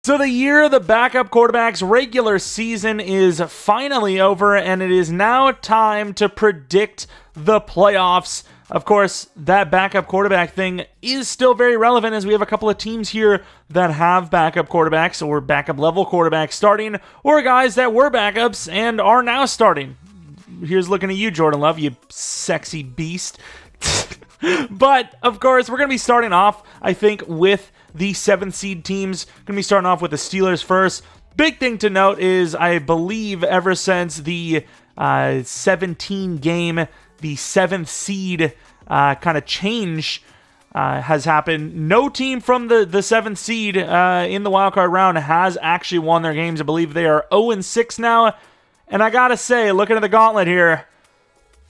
So the year of the backup quarterback's regular season is finally over, and it is now time to predict the playoffs. Of course, that backup quarterback thing is still very relevant as we have a couple of teams here that have backup quarterbacks or backup level quarterbacks starting, or guys that were backups and are now starting. Here's looking at you, Jordan Love, you sexy beast. But, of course, we're going to be starting off, I think, with the 7th seed teams. Going to be starting off with the Steelers first. Big thing to note is, I believe, ever since the 17 game, the 7th seed kind of change has happened. No team from the 7th seed in the wildcard round has actually won their games. I believe they are 0-6 now. And I got to say, looking at the gauntlet here,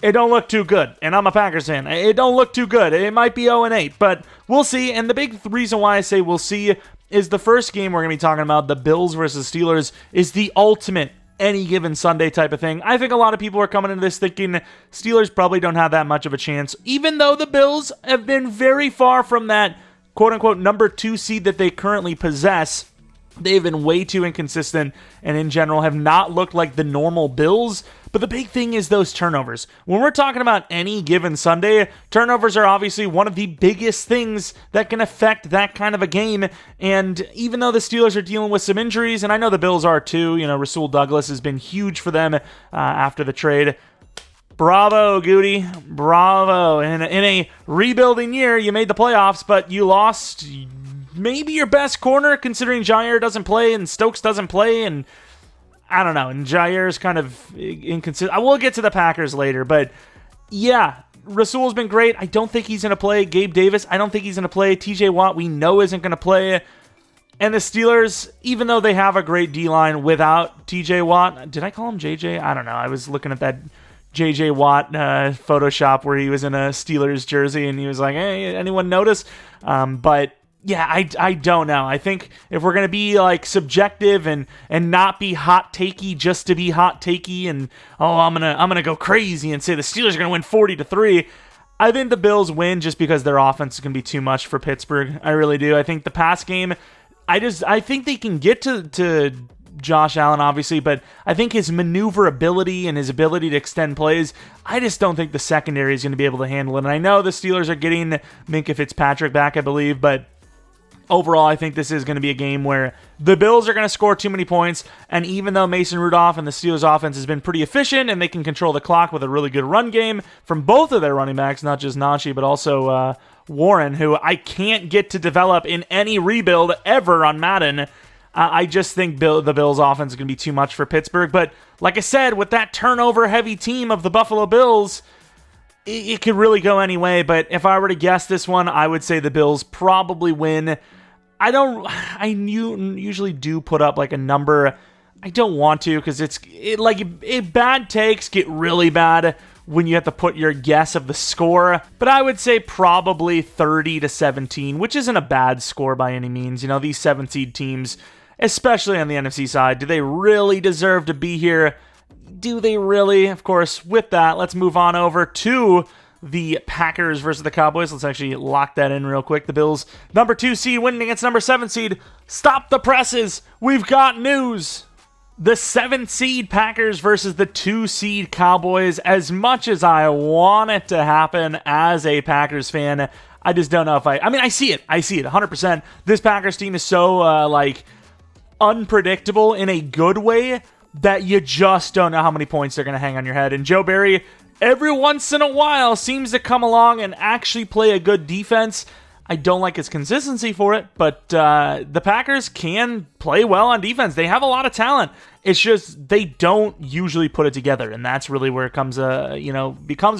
it don't look too good, and I'm a Packers fan. It don't look too good. It might be 0-8, but we'll see. And the big reason why I say we'll see is the first game we're going to be talking about, the Bills versus Steelers, is the ultimate any given Sunday type of thing. I think a lot of people are coming into this thinking Steelers probably don't have that much of a chance, even though the Bills have been very far from that quote-unquote number 2 seed that they currently possess. They've been way too inconsistent and in general have not looked like the normal Bills. But the big thing is those turnovers. When we're talking about any given Sunday, turnovers are obviously one of the biggest things that can affect that kind of a game. And even though the Steelers are dealing with some injuries, and I know the Bills are too, Rasul Douglas has been huge for them after the trade. Bravo, Goody. Bravo. In a rebuilding year, you made the playoffs, but you lost maybe your best corner, considering Jair doesn't play and Stokes doesn't play, and I don't know, and Jair's kind of inconsistent. I will get to the Packers later, but yeah, Rasul's been great. I don't think he's going to play. Gabe Davis, I don't think he's going to play. TJ Watt, we know isn't going to play. And the Steelers, even though they have a great D-line without TJ Watt, did I call him JJ? I don't know. I was looking at that JJ Watt Photoshop where he was in a Steelers jersey, and he was like, hey, anyone notice? But yeah, I don't know. I think if we're going to be like subjective and not be hot takey just to be hot takey and I'm going to go crazy and say the Steelers are going to win 40-3, I think the Bills win just because their offense is going to be too much for Pittsburgh. I really do. I think the pass game, I think they can get to Josh Allen, obviously, but I think his maneuverability and his ability to extend plays, I just don't think the secondary is going to be able to handle it. And I know the Steelers are getting Minkah Fitzpatrick back, I believe, but overall, I think this is going to be a game where the Bills are going to score too many points, and even though Mason Rudolph and the Steelers' offense has been pretty efficient, and they can control the clock with a really good run game from both of their running backs, not just Najee, but also Warren, who I can't get to develop in any rebuild ever on Madden. I just think the Bills' offense is going to be too much for Pittsburgh, but like I said, with that turnover-heavy team of the Buffalo Bills, it could really go any way. But if I were to guess this one, I would say the Bills probably win. I usually do put up like a number. I don't want to because bad takes get really bad when you have to put your guess of the score. But I would say probably 30-17, which isn't a bad score by any means. These 7th seed teams, especially on the NFC side, do they really deserve to be here? Do they really? Of course, with that, let's move on over to the Packers versus the Cowboys. Let's actually lock that in real quick. The Bills, number 2 seed, winning against number 7 seed. Stop the presses. We've got news. The 7th seed Packers versus the 2 seed Cowboys. As much as I want it to happen as a Packers fan, I just don't know if I see it. I see it 100%. This Packers team is so unpredictable in a good way that you just don't know how many points they're going to hang on your head. And Joe Barry, every once in a while, seems to come along and actually play a good defense. I don't like his consistency for it, but the Packers can play well on defense. They have a lot of talent. It's just they don't usually put it together, and that's really where it becomes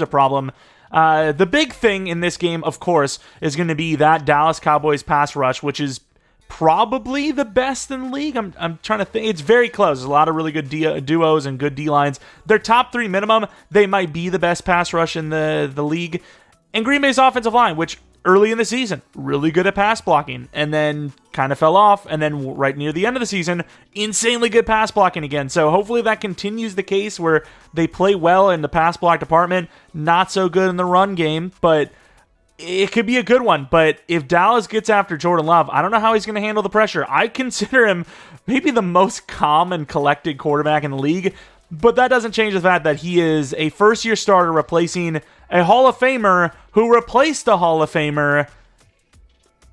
a problem. The big thing in this game, of course, is going to be that Dallas Cowboys pass rush, which is probably the best in the league. I'm trying to think. It's very close. There's a lot of really good duos and good D-lines. They're top 3 minimum. They might be the best pass rush in the league. And Green Bay's offensive line, which early in the season, really good at pass blocking, and then kind of fell off, and then right near the end of the season, insanely good pass blocking again. So hopefully that continues the case where they play well in the pass block department, not so good in the run game, but it could be a good one, but if Dallas gets after Jordan Love, I don't know how he's going to handle the pressure. I consider him maybe the most calm and collected quarterback in the league, but that doesn't change the fact that he is a first-year starter replacing a Hall of Famer who replaced a Hall of Famer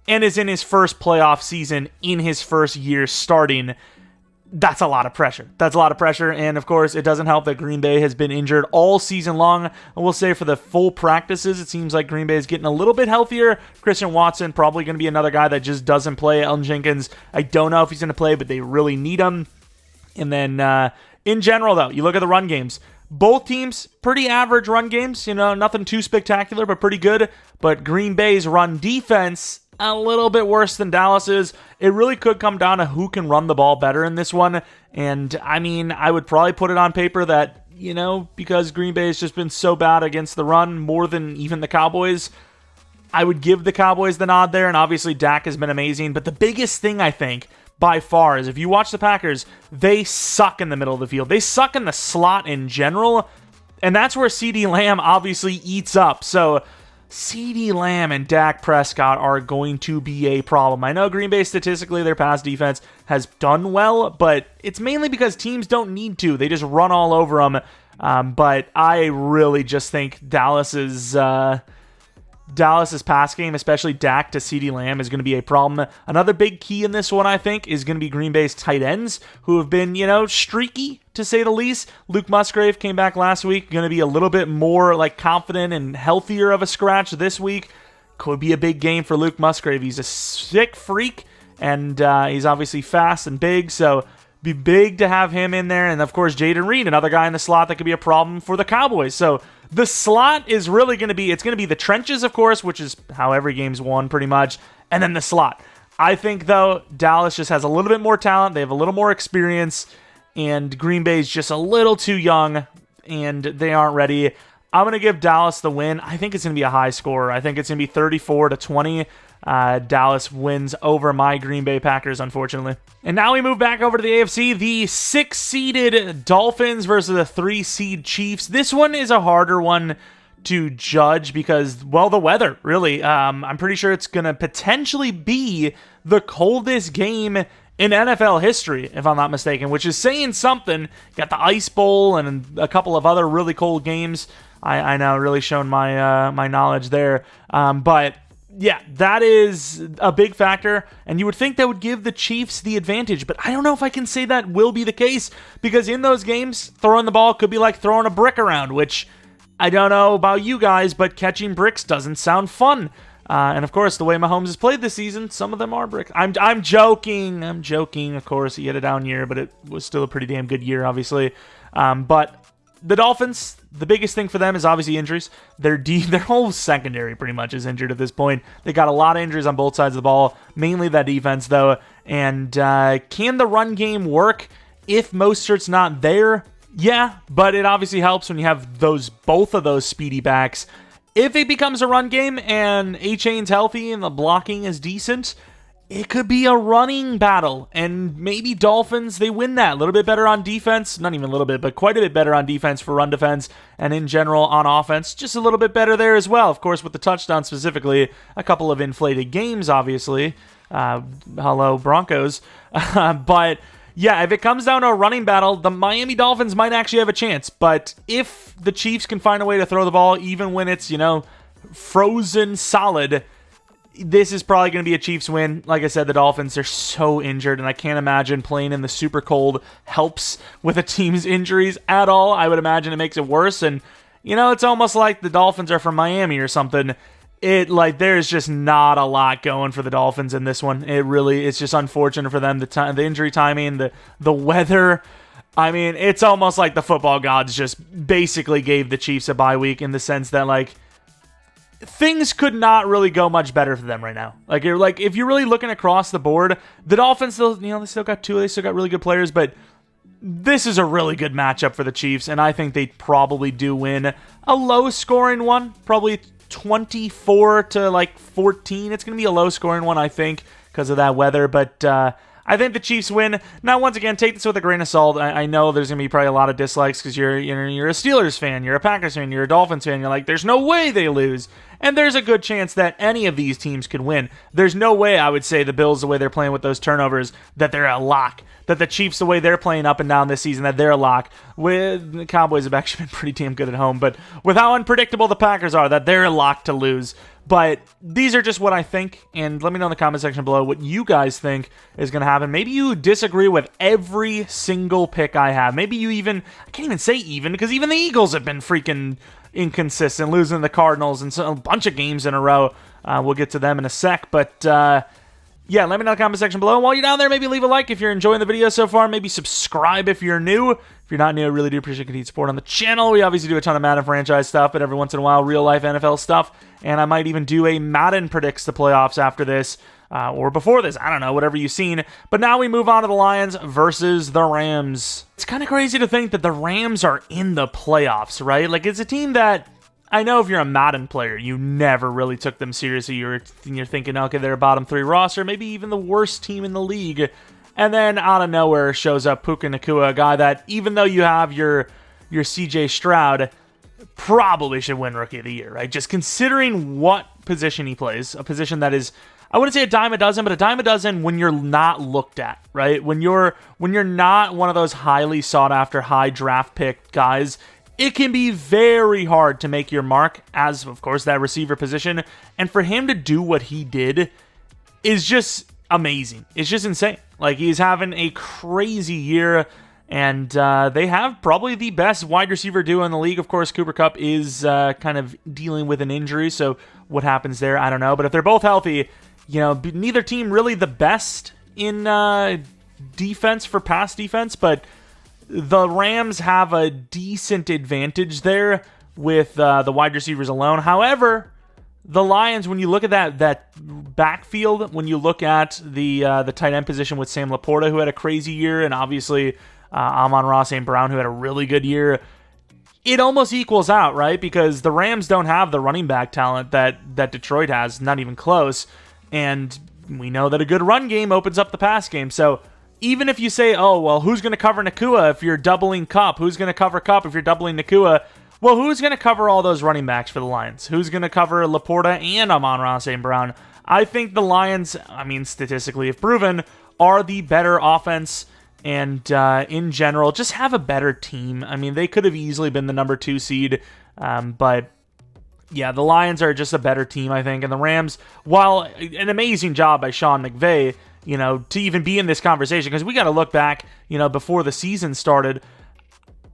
and is in his first playoff season in his first year starting. That's a lot of pressure. And of course, it doesn't help that Green Bay has been injured all season long. I will say for the full practices, it seems like Green Bay is getting a little bit healthier. Christian Watson probably going to be another guy that just doesn't play. Elton Jenkins, I don't know if he's going to play, but they really need him. And then in general, though, you look at the run games. Both teams, pretty average run games. Nothing too spectacular, but pretty good. But Green Bay's run defense, a little bit worse than Dallas's. It really could come down to who can run the ball better in this one. And, I would probably put it on paper that, because Green Bay has just been so bad against the run, more than even the Cowboys, I would give the Cowboys the nod there. And obviously, Dak has been amazing. But the biggest thing, I think, by far, is if you watch the Packers, they suck in the middle of the field. They suck in the slot in general. And that's where CeeDee Lamb obviously eats up. So CeeDee Lamb and Dak Prescott are going to be a problem. I know Green Bay statistically, their pass defense has done well, but it's mainly because teams don't need to. They just run all over them. But I really just think Dallas's pass game, especially Dak to CeeDee Lamb, is going to be a problem. Another big key in this one, I think, is going to be Green Bay's tight ends, who have been, streaky, to say the least. Luke Musgrave came back last week, going to be a little bit more, confident and healthier of a scratch this week. Could be a big game for Luke Musgrave. He's a sick freak, and he's obviously fast and big, so be big to have him in there. And, of course, Jaden Reed, another guy in the slot that could be a problem for the Cowboys. So the slot is really going to be, it's going to be the trenches, of course, which is how every game's won pretty much, and then the slot. I think, though, Dallas just has a little bit more talent. They have a little more experience, and Green Bay's just a little too young, and they aren't ready. I'm going to give Dallas the win. I think it's going to be a high score. I think it's going to be 34-20. Dallas wins over my Green Bay Packers, unfortunately. And now we move back over to the AFC. The 6-seeded Dolphins versus the 3-seed Chiefs. This one is a harder one to judge because, well, the weather, really. I'm pretty sure it's going to potentially be the coldest game in NFL history, if I'm not mistaken, which is saying something. Got the Ice Bowl and a couple of other really cold games. I know, really shown my knowledge there. But yeah, that is a big factor, and you would think that would give the Chiefs the advantage, but I don't know if I can say that will be the case, because in those games, throwing the ball could be like throwing a brick around, which I don't know about you guys, but catching bricks doesn't sound fun. And of course, the way Mahomes has played this season, some of them are bricks. I'm joking. Of course, he had a down year, but it was still a pretty damn good year, obviously. But the Dolphins, the biggest thing for them is obviously injuries. Their whole secondary pretty much is injured at this point. They got a lot of injuries on both sides of the ball, mainly that defense, though. And can the run game work if Mostert's not there? Yeah, but it obviously helps when you have both of those speedy backs. If it becomes a run game and A-Chain's healthy and the blocking is decent, it could be a running battle, and maybe Dolphins, they win that. A little bit better on defense, not even a little bit, but quite a bit better on defense for run defense, and in general on offense, just a little bit better there as well. Of course, with the touchdown specifically, a couple of inflated games, obviously. Hello, Broncos. But yeah, if it comes down to a running battle, the Miami Dolphins might actually have a chance, but if the Chiefs can find a way to throw the ball, even when it's, frozen solid, this is probably going to be a Chiefs win. Like I said, the Dolphins are so injured, and I can't imagine playing in the super cold helps with a team's injuries at all. I would imagine it makes it worse, and, it's almost like the Dolphins are from Miami or something. There's just not a lot going for the Dolphins in this one. It's just unfortunate for them. The injury timing, the weather. I mean, it's almost like the football gods just basically gave the Chiefs a bye week in the sense that, things could not really go much better for them right now. If you're really looking across the board, the Dolphins still, they still got really good players, but this is a really good matchup for the Chiefs, and I think they probably do win a low-scoring one, probably 24-14. It's going to be a low-scoring one, I think, because of that weather, but I I think the Chiefs win. Now, once again, take this with a grain of salt. I know there's going to be probably a lot of dislikes because you're a Steelers fan, you're a Packers fan, you're a Dolphins fan. You're like, there's no way they lose. And there's a good chance that any of these teams could win. There's no way I would say the Bills, the way they're playing with those turnovers, that they're a lock. That the Chiefs, the way they're playing up and down this season, that they're a lock. With the Cowboys have actually been pretty damn good at home, but with how unpredictable the Packers are, that they're a lock to lose. But these are just what I think, and let me know in the comment section below what you guys think is going to happen. Maybe you disagree with every single pick I have. Maybe you even, I can't even say even, because even the Eagles have been freaking inconsistent, losing the Cardinals and a bunch of games in a row. We'll get to them in a sec, but yeah, let me know in the comment section below. And while you're down there, maybe leave a like if you're enjoying the video so far. Maybe subscribe if you're new. If you're not new, I really do appreciate continued support on the channel. We obviously do a ton of Madden franchise stuff, but every once in a while, real-life NFL stuff. And I might even do a Madden Predicts the Playoffs after this, or before this. I don't know, whatever you've seen. But now we move on to the Lions versus the Rams. It's kind of crazy to think that the Rams are in the playoffs, right? Like, it's a team that, I know if you're a Madden player, you never really took them seriously. You're thinking, okay, they're a bottom 3 roster, maybe even the worst team in the league. And then out of nowhere shows up Puka Nacua, a guy that, even though you have your CJ Stroud, probably should win Rookie of the Year, right? Just considering what position he plays, a position that is, I wouldn't say a dime a dozen, but a dime a dozen when you're not looked at, right? When you're not one of those highly sought after, high draft pick guys, it can be very hard to make your mark as, of course, that receiver position. And for him to do what he did is just amazing. It's just insane. Like, he's having a crazy year, and they have probably the best wide receiver duo in the league. Of course, Cooper Kupp is kind of dealing with an injury, so what happens there, I don't know. But if they're both healthy, you know, neither team really the best in defense for pass defense, but the Rams have a decent advantage there with the wide receivers alone. However, the Lions, when you look at that backfield, when you look at the tight end position with Sam Laporta, who had a crazy year, and obviously Amon-Ra St. Brown, who had a really good year, it almost equals out, right? Because the Rams don't have the running back talent that Detroit has, not even close. And we know that a good run game opens up the pass game. So even if you say, oh, well, who's going to cover Nacua if you're doubling Kupp? Who's going to cover Kupp if you're doubling Nacua? Well, who's going to cover all those running backs for the Lions? Who's going to cover Laporta and Amon-Ra St. Brown? I think the Lions, I mean, statistically, if proven, are the better offense and in general just have a better team. I mean, they could have easily been the number 2 seed, but yeah, the Lions are just a better team, I think. And the Rams, while an amazing job by Sean McVay, you know, to even be in this conversation, because we got to look back, you know, before the season started.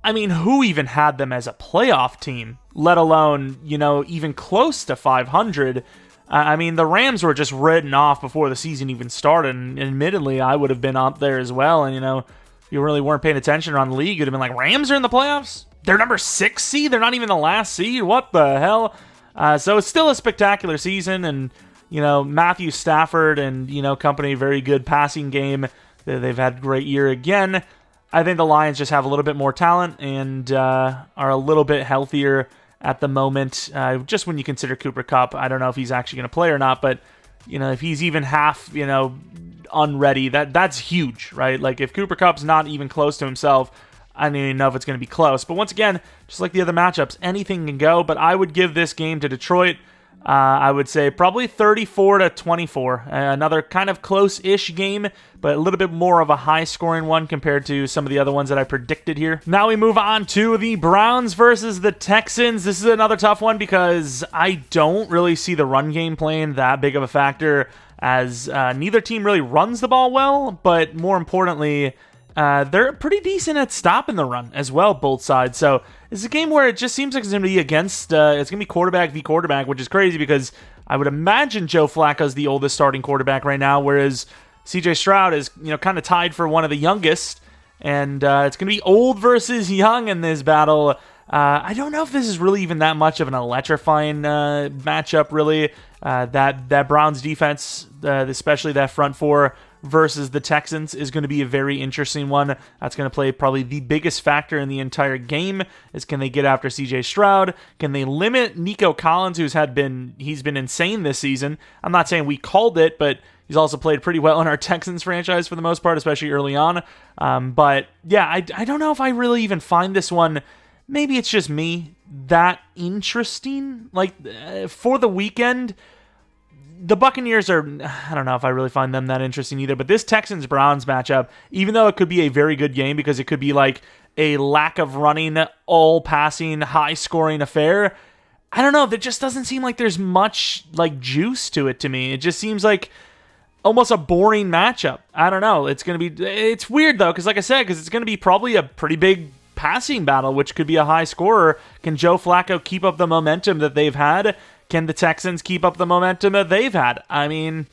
I mean, who even had them as a playoff team, let alone, you know, even close to 500? I mean, the Rams were just written off before the season even started, and admittedly, I would have been up there as well, and, you know, if you really weren't paying attention around the league, you'd have been like, Rams are in the playoffs? They're number 6 seed? They're not even the last seed? What the hell? So it's still a spectacular season, and, you know, Matthew Stafford and, you know, company, very good passing game. They've had a great year again. I think the Lions just have a little bit more talent and are a little bit healthier at the moment. Just when you consider Cooper Kupp, I don't know if he's actually going to play or not, but, you know, if he's even half, you know, unready, that's huge, right? Like, if Cooper Kupp's not even close to himself, I don't even know if it's going to be close. But once again, just like the other matchups, anything can go. But I would give this game to Detroit. I would say probably 34-24. Another kind of close-ish game, but a little bit more of a high-scoring one compared to some of the other ones that I predicted here. Now we move on to the Browns versus the Texans. This is another tough one because I don't really see the run game playing that big of a factor, as neither team really runs the ball well, but more importantly, they're pretty decent at stopping the run as well, both sides. So it's a game where it just seems like it's going to be against, it's going to be quarterback v. quarterback, which is crazy because I would imagine Joe Flacco's the oldest starting quarterback right now, whereas CJ Stroud is, you know, kind of tied for one of the youngest, and it's going to be old versus young in this battle. I don't know if this is really even that much of an electrifying matchup, really. That Browns defense, especially that front four, versus the Texans is going to be a very interesting one. That's going to play probably the biggest factor in the entire game is, can they get after CJ Stroud? Can they limit Nico Collins, he's been insane this season? I'm not saying we called it, but He's also played pretty well in our Texans franchise for the most part, especially early on. But yeah, I don't know if I really even find this one, maybe it's just me, that interesting. Like, for the weekend, the Buccaneers are, I don't know if I really find them that interesting either, but this Texans-Browns matchup, even though it could be a very good game because it could be like a lack of running, all passing, high-scoring affair, I don't know, that just doesn't seem like there's much like juice to it to me. It just seems like almost a boring matchup. I don't know. It's weird though, because like I said, because it's going to be probably a pretty big passing battle, which could be a high scorer. Can Joe Flacco keep up the momentum that they've had? Can the Texans keep up the momentum that they've had? I mean,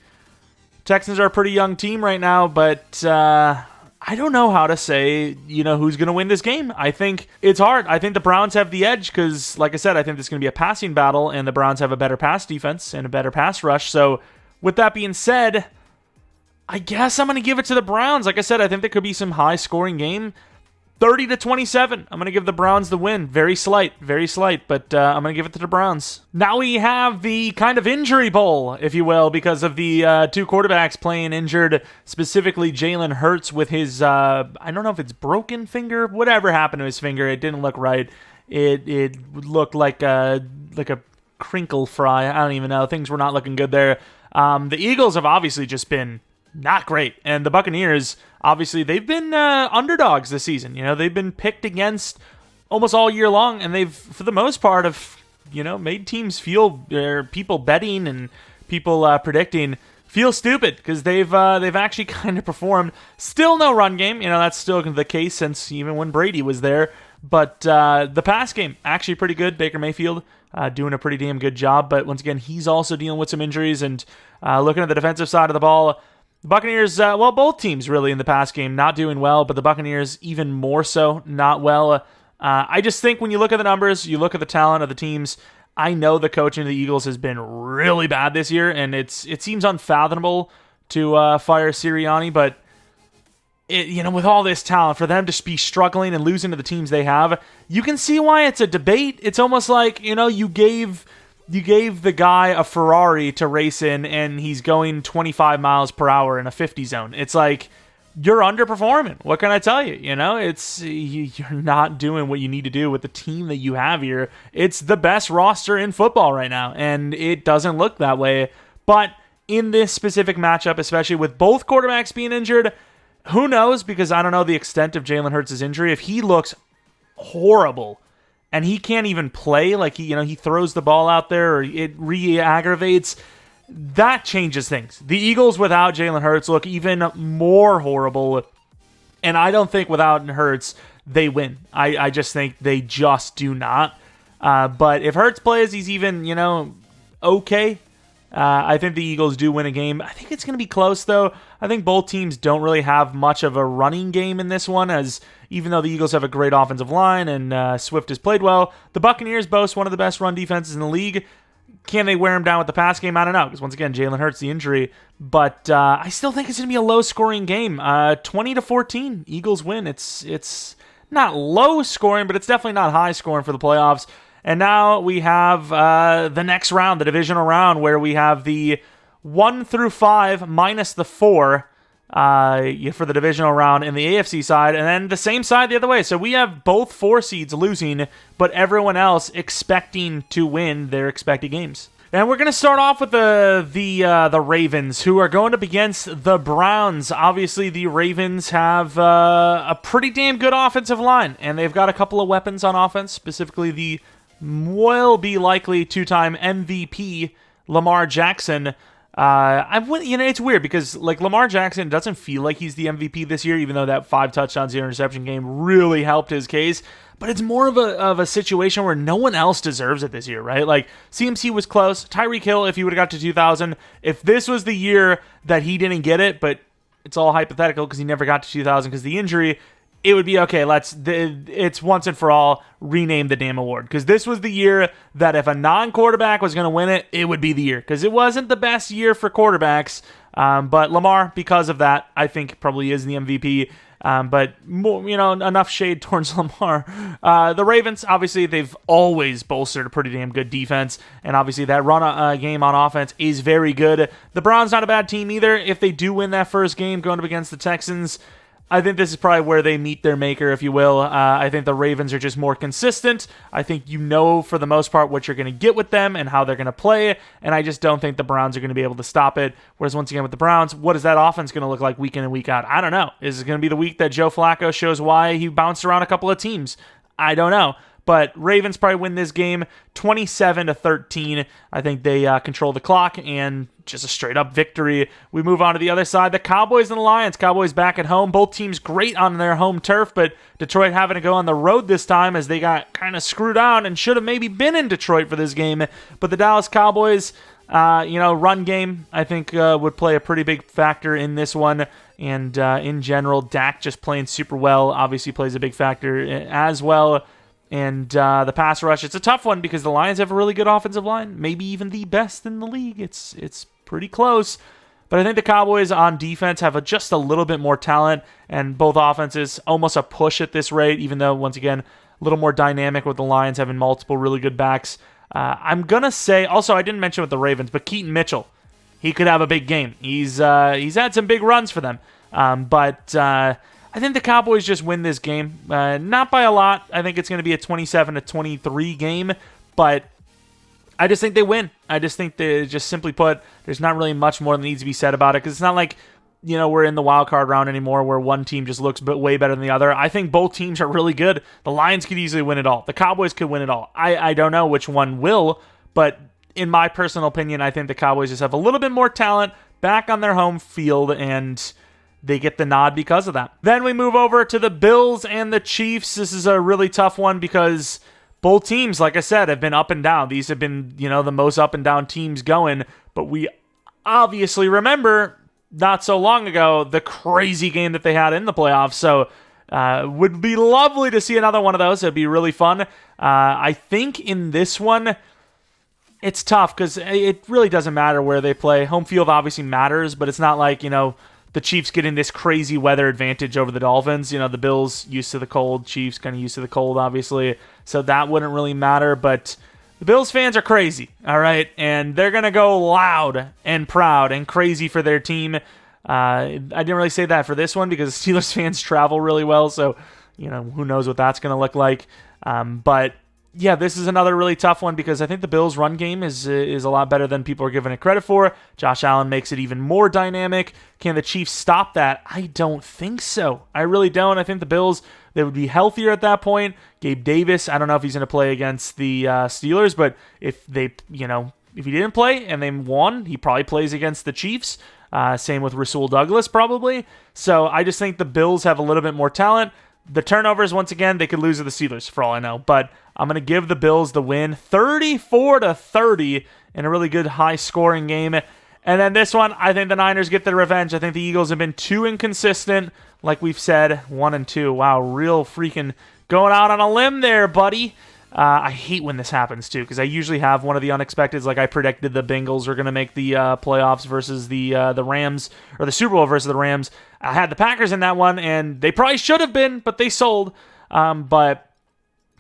Texans are a pretty young team right now, but I don't know how to say, who's going to win this game. I think it's hard. I think the Browns have the edge because, like I said, I think this is going to be a passing battle, and the Browns have a better pass defense and a better pass rush. So with that being said, I guess I'm going to give it to the Browns. Like I said, I think there could be some high-scoring game. 30-27. I'm going to give the Browns the win. Very slight, but I'm going to give it to the Browns. Now we have the kind of injury bowl, if you will, because of the two quarterbacks playing injured, specifically Jalen Hurts with his, I don't know if it's broken finger, whatever happened to his finger. It didn't look right. It looked like a crinkle fry. I don't even know. Things were not looking good there. The Eagles have obviously just been not great. And the Buccaneers, obviously, they've been underdogs this season. They've been picked against almost all year long, and they've, for the most part, made teams feel, people betting and people predicting feel stupid because they've actually kind of performed. Still no run game. That's still the case since even when Brady was there. But the pass game, actually pretty good. Baker Mayfield doing a pretty damn good job. But once again, he's also dealing with some injuries. And looking at the defensive side of the ball, the Buccaneers, both teams really in the pass game not doing well, but the Buccaneers even more so not well. I just think when you look at the numbers, you look at the talent of the teams, I know the coaching of the Eagles has been really bad this year, and it seems unfathomable to fire Sirianni, but with all this talent, for them to be struggling and losing to the teams they have, you can see why it's a debate. It's almost like, you gave the guy a Ferrari to race in, and he's going 25 miles per hour in a 50 zone. It's like, you're underperforming. What can I tell you? You're not doing what you need to do with the team that you have here. It's the best roster in football right now, and it doesn't look that way. But in this specific matchup, especially with both quarterbacks being injured, who knows? Because I don't know the extent of Jalen Hurts' injury. If he looks horrible, and he can't even play, like he throws the ball out there, or it re-aggravates, that changes things. The Eagles without Jalen Hurts look even more horrible, and I don't think without Hurts they win. I just think they just do not. But if Hurts plays, he's even, okay. I think the Eagles do win a game. I think it's going to be close, though. I think both teams don't really have much of a running game in this one, as even though the Eagles have a great offensive line and Swift has played well, the Buccaneers boast one of the best run defenses in the league. Can they wear him down with the pass game? I don't know, because once again, Jalen Hurts the injury. But I still think it's going to be a low-scoring game. 20-14, Eagles win. It's not low-scoring, but it's definitely not high-scoring for the playoffs. And now we have the next round, the divisional round, where we have the 1 through 5 minus the 4 for the divisional round in the AFC side, and then the same side the other way. So we have both 4 seeds losing, but everyone else expecting to win their expected games. And we're going to start off with the Ravens, who are going up against the Browns. Obviously, the Ravens have a pretty damn good offensive line, and they've got a couple of weapons on offense, specifically the will be likely 2-time MVP Lamar Jackson. It's weird because Lamar Jackson doesn't feel like he's the MVP this year, even though that 5 touchdowns 0 interception game really helped his case. But it's more of a situation where no one else deserves it this year, right? Like CMC was close. Tyreek Hill, if he would have got to 2,000, if this was the year that he didn't get it, but it's all hypothetical because he never got to 2,000 because of the injury, it would be, okay, it's once and for all, rename the damn award. Because this was the year that if a non-quarterback was going to win it, it would be the year. Because it wasn't the best year for quarterbacks But Lamar, because of that, I think probably is the MVP. But more, enough shade towards Lamar. The Ravens, obviously, they've always bolstered a pretty damn good defense, and obviously that run game on offense is very good. The Browns, not a bad team either. If they do win that first game going up against the Texans, I think this is probably where they meet their maker, if you will. I think the Ravens are just more consistent. I think for the most part, what you're going to get with them and how they're going to play, and I just don't think the Browns are going to be able to stop it. Whereas, once again, with the Browns, what is that offense going to look like week in and week out? I don't know. Is it going to be the week that Joe Flacco shows why he bounced around a couple of teams? I don't know. But Ravens probably win this game 27-13. I think they control the clock and just a straight-up victory. We move on to the other side. The Cowboys and the Lions. Cowboys back at home. Both teams great on their home turf, but Detroit having to go on the road this time as they got kind of screwed out and should have maybe been in Detroit for this game. But the Dallas Cowboys, run game, I think would play a pretty big factor in this one. And in general, Dak just playing super well obviously plays a big factor as well. And the pass rush, it's a tough one because the Lions have a really good offensive line, maybe even the best in the league. It's pretty close. But I think the Cowboys on defense have just a little bit more talent, and both offenses almost a push at this rate, even though, once again, a little more dynamic with the Lions having multiple really good backs. I'm going to say, also, I didn't mention with the Ravens, but Keaton Mitchell, he could have a big game. He's had some big runs for them. But I think the Cowboys just win this game. Not by a lot. I think it's going to be a 27-23 game, but I just think they win. I just think they, just simply put, there's not really much more that needs to be said about it, because it's not like, we're in the wild card round anymore where one team just looks way better than the other. I think both teams are really good. The Lions could easily win it all. The Cowboys could win it all. I don't know which one will, but in my personal opinion, I think the Cowboys just have a little bit more talent back on their home field, and they get the nod because of that. Then we move over to the Bills and the Chiefs. This is a really tough one because both teams, like I said, have been up and down. These have been, the most up and down teams going. But we obviously remember not so long ago the crazy game that they had in the playoffs. So would be lovely to see another one of those. It'd be really fun. I think in this one, it's tough because it really doesn't matter where they play. Home field obviously matters, but it's not like, the Chiefs getting this crazy weather advantage over the Dolphins. The Bills used to the cold, Chiefs kind of used to the cold, obviously. So that wouldn't really matter, but the Bills fans are crazy, all right? And they're going to go loud and proud and crazy for their team. I didn't really say that for this one because Steelers fans travel really well, so, who knows what that's going to look like. But yeah, this is another really tough one because I think the Bills' run game is a lot better than people are giving it credit for. Josh Allen makes it even more dynamic. Can the Chiefs stop that? I don't think so. I really don't. I think the Bills, they would be healthier at that point. Gabe Davis, I don't know if he's going to play against the Steelers, but if he didn't play and they won, he probably plays against the Chiefs. Same with Rasul Douglas, probably. So I just think the Bills have a little bit more talent. The turnovers, once again, they could lose to the Steelers for all I know, but I'm going to give the Bills the win 34-30 in a really good high-scoring game. And then this one, I think the Niners get their revenge. I think the Eagles have been too inconsistent, like we've said, 1-2. Wow, real freaking going out on a limb there, buddy. I hate when this happens, too, because I usually have one of the unexpecteds, like I predicted the Bengals were going to make the playoffs versus the Rams, or the Super Bowl versus the Rams. I had the Packers in that one, and they probably should have been, but they sold. But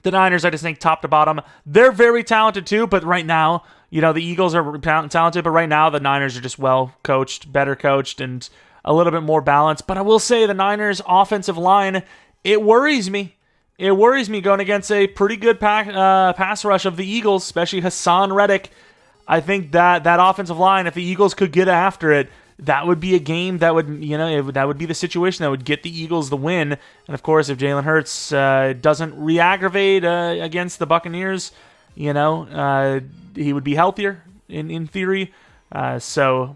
the Niners, I just think, top to bottom, they're very talented, too, but right now, the Eagles are talented, but right now the Niners are just well-coached, better coached, and a little bit more balanced. But I will say the Niners' offensive line, it worries me. It worries me going against a pretty good pass rush of the Eagles, especially Hassan Reddick. I think that offensive line, if the Eagles could get after it, that would be a game that would, that would be the situation that would get the Eagles the win. And of course, if Jalen Hurts doesn't re-aggravate against the Buccaneers, he would be healthier in theory. So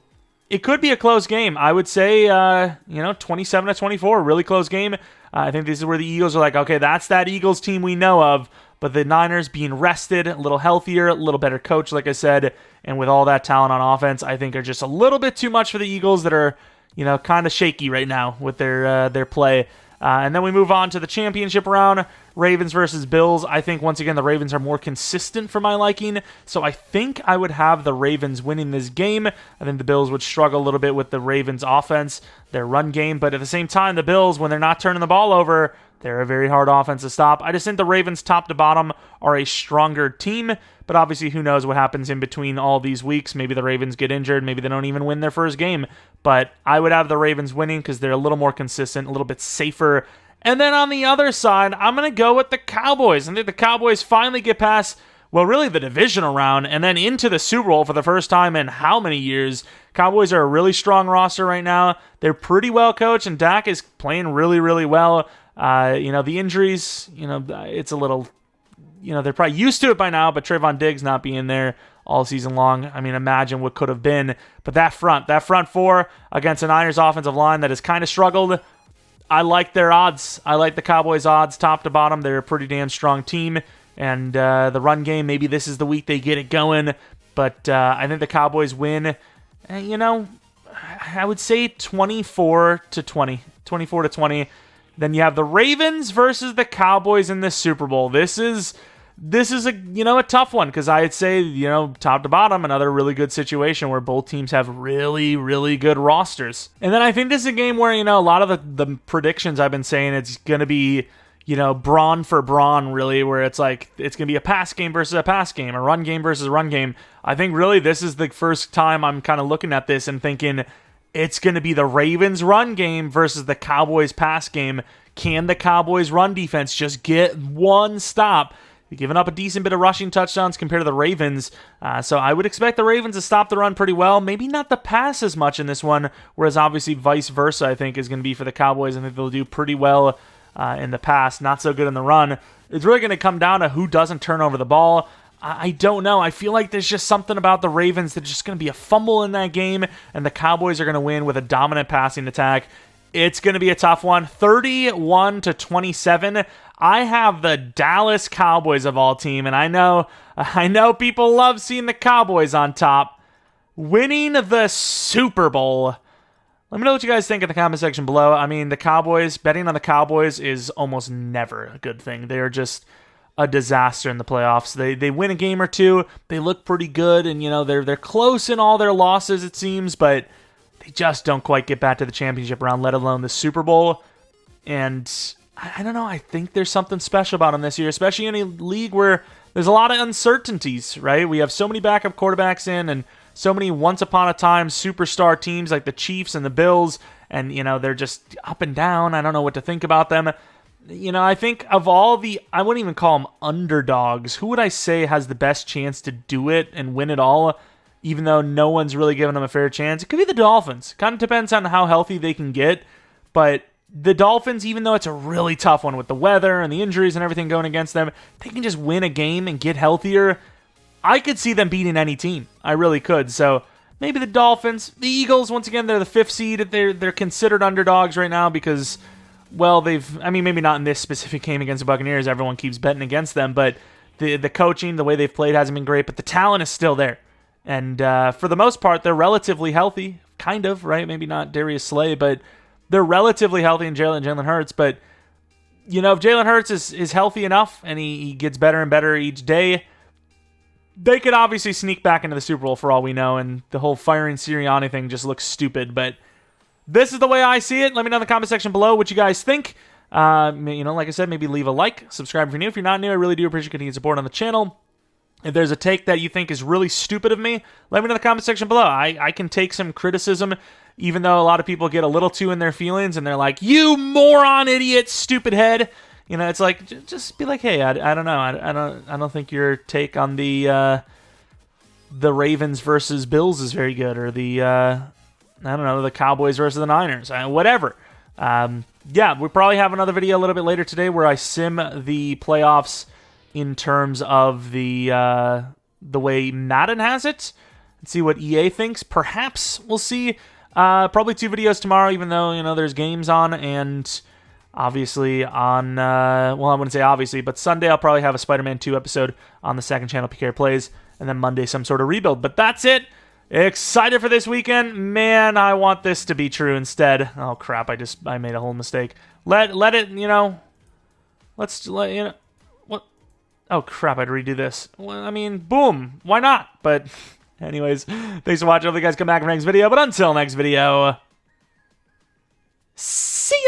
it could be a close game. I would say, 27-24, really close game. I think this is where the Eagles are like, okay, that's that Eagles team we know of, but the Niners being rested, a little healthier, a little better coach, like I said, and with all that talent on offense, I think are just a little bit too much for the Eagles that are, kind of shaky right now with their play. And then we move on to the championship round, Ravens versus Bills. I think, once again, the Ravens are more consistent for my liking, so I think I would have the Ravens winning this game. I think the Bills would struggle a little bit with the Ravens' offense, their run game, but at the same time, the Bills, when they're not turning the ball over, they're a very hard offense to stop. I just think the Ravens, top to bottom, are a stronger team, but obviously who knows what happens in between all these weeks. Maybe the Ravens get injured, maybe they don't even win their first game, but I would have the Ravens winning because they're a little more consistent, a little bit safer. And then on the other side, I'm going to go with the Cowboys. I think the Cowboys finally get past, well, really the divisional round and then into the Super Bowl for the first time in how many years? Cowboys are a really strong roster right now. They're pretty well coached, and Dak is playing really, really well. The injuries, it's a little, they're probably used to it by now, but Trayvon Diggs not being there all season long, I mean, imagine what could have been. But that front four against a Niners offensive line that has kind of struggled, I like their odds. I like the Cowboys' odds top to bottom. They're a pretty damn strong team. And the run game, maybe this is the week they get it going. But I think the Cowboys win, I would say 24-20. 24-20. Then you have the Ravens versus the Cowboys in the Super Bowl. This is a tough one because I'd say, top to bottom, another really good situation where both teams have really, really good rosters. And then I think this is a game where, a lot of the predictions I've been saying it's going to be, brawn for brawn, really, where it's like it's going to be a pass game versus a pass game, a run game versus a run game. I think really this is the first time I'm kind of looking at this and thinking it's going to be the Ravens run game versus the Cowboys pass game. Can the Cowboys run defense just get one stop? They've given up a decent bit of rushing touchdowns compared to the Ravens, so I would expect the Ravens to stop the run pretty well. Maybe not the pass as much in this one, whereas obviously vice versa I think is going to be for the Cowboys. I think they'll do pretty well in the pass, not so good in the run. It's really going to come down to who doesn't turn over the ball. I don't know. I feel like there's just something about the Ravens that's just going to be a fumble in that game, and the Cowboys are going to win with a dominant passing attack. It's going to be a tough one. 31-27. I have the Dallas Cowboys of all team, and I know people love seeing the Cowboys on top, winning the Super Bowl. Let me know what you guys think in the comment section below. I mean, the Cowboys, betting on the Cowboys is almost never a good thing. They're just a disaster in the playoffs. They win a game or two, they look pretty good, and they're close in all their losses, it seems, but they just don't quite get back to the championship round, let alone the Super Bowl. And I don't know, I think there's something special about them this year, especially in a league where there's a lot of uncertainties, right? We have so many backup quarterbacks in and so many once-upon-a-time superstar teams like the Chiefs and the Bills, and, they're just up and down. I don't know what to think about them. I think of all I wouldn't even call them underdogs. Who would I say has the best chance to do it and win it all, even though no one's really giving them a fair chance? It could be the Dolphins. Kind of depends on how healthy they can get, but the Dolphins, even though it's a really tough one with the weather and the injuries and everything going against them, they can just win a game and get healthier. I could see them beating any team. I really could. So maybe the Dolphins. The Eagles, once again, they're the 5th seed. They're considered underdogs right now because, well, maybe not in this specific game against the Buccaneers. Everyone keeps betting against them, but the coaching, the way they've played hasn't been great, but the talent is still there. And for the most part, they're relatively healthy, kind of, right? Maybe not Darius Slay, but they're relatively healthy in Jalen Hurts. But, if Jalen Hurts is healthy enough and he gets better and better each day, they could obviously sneak back into the Super Bowl for all we know, and the whole firing Sirianni thing just looks stupid. But this is the way I see it. Let me know in the comment section below what you guys think. Like I said, maybe leave a like, subscribe if you're new. If you're not new, I really do appreciate continued support on the channel. If there's a take that you think is really stupid of me, let me know in the comment section below. I can take some criticism, even though a lot of people get a little too in their feelings, and they're like, you moron, idiot, stupid head. It's like, just be like, hey, I don't know. I don't think your take on the Ravens versus Bills is very good, or the Cowboys versus the Niners, whatever. We probably have another video a little bit later today where I sim the playoffs in terms of the way Madden has it, and see what EA thinks. Perhaps we'll see. Probably 2 videos tomorrow, even though there's games on, and obviously on I wouldn't say obviously, but Sunday I'll probably have a Spider-Man 2 episode on the second channel, PK Plays, and then Monday some sort of rebuild. But that's it. Excited for this weekend? Man, I want this to be true instead. Oh crap, I made a whole mistake. Let it, let's let what? Oh crap, I'd redo this. Well, I mean, boom, why not? But anyways, thanks for watching. Hope you guys come back for the next video. But until next video, see ya.